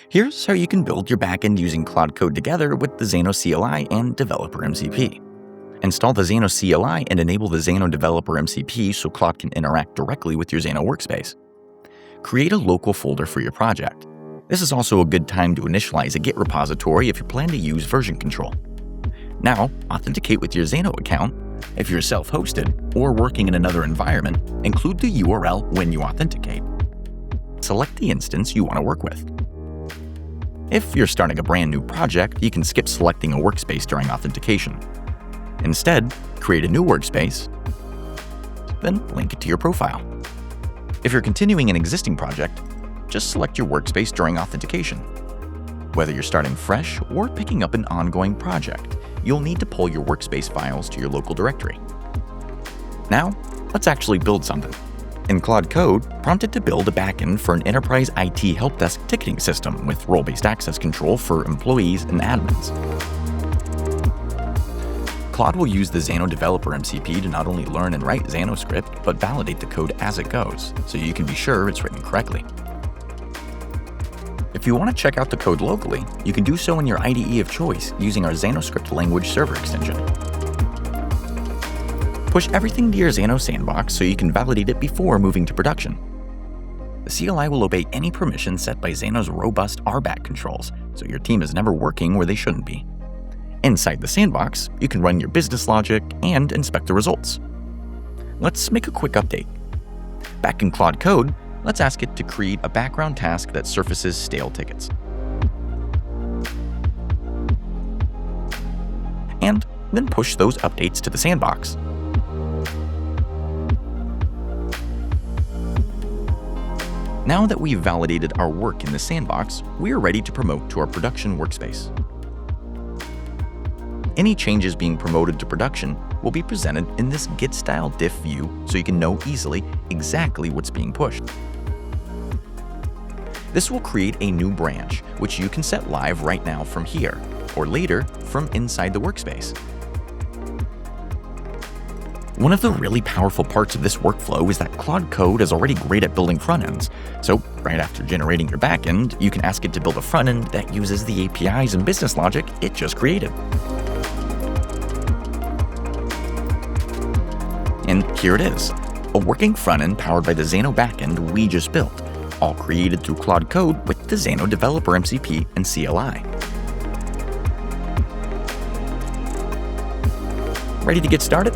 Here's how you can build your backend using Claude Code together with the Xano CLI and Developer MCP. Install the Xano CLI and enable the Xano Developer MCP so Claude can interact directly with your Xano workspace. Create a local folder for your project. This is also a good time to initialize a Git repository if you plan to use version control. Now, authenticate with your Xano account. If you're self-hosted or working in another environment, include the URL when you authenticate. Select the instance you want to work with. If you're starting a brand new project, you can skip selecting a workspace during authentication. Instead, create a new workspace, then link it to your profile. If you're continuing an existing project, just select your workspace during authentication. Whether you're starting fresh or picking up an ongoing project, you'll need to pull your workspace files to your local directory. Now, let's actually build something. In Claude Code, prompt it to build a backend for an enterprise IT help desk ticketing system with role-based access control for employees and admins. Claude will use the Xano Developer MCP to not only learn and write XanoScript, but validate the code as it goes, so you can be sure it's written correctly. If you want to check out the code locally, you can do so in your IDE of choice using our XanoScript Language Server extension. Push everything to your Xano sandbox so you can validate it before moving to production. The CLI will obey any permissions set by Xano's robust RBAC controls, so your team is never working where they shouldn't be. Inside the sandbox, you can run your business logic and inspect the results. Let's make a quick update. Back in Claude Code, let's ask it to create a background task that surfaces stale tickets. And then push those updates to the sandbox. Now that we've validated our work in the sandbox, we are ready to promote to our production workspace. Any changes being promoted to production will be presented in this Git-style diff view so you can know easily exactly what's being pushed. This will create a new branch, which you can set live right now from here, or later from inside the workspace. One of the really powerful parts of this workflow is that Claude Code is already great at building front ends. So right after generating your backend, you can ask it to build a front end that uses the APIs and business logic it just created. And here it is, a working front end powered by the Xano backend we just built, all created through Claude Code with the Xano Developer MCP and CLI. Ready to get started?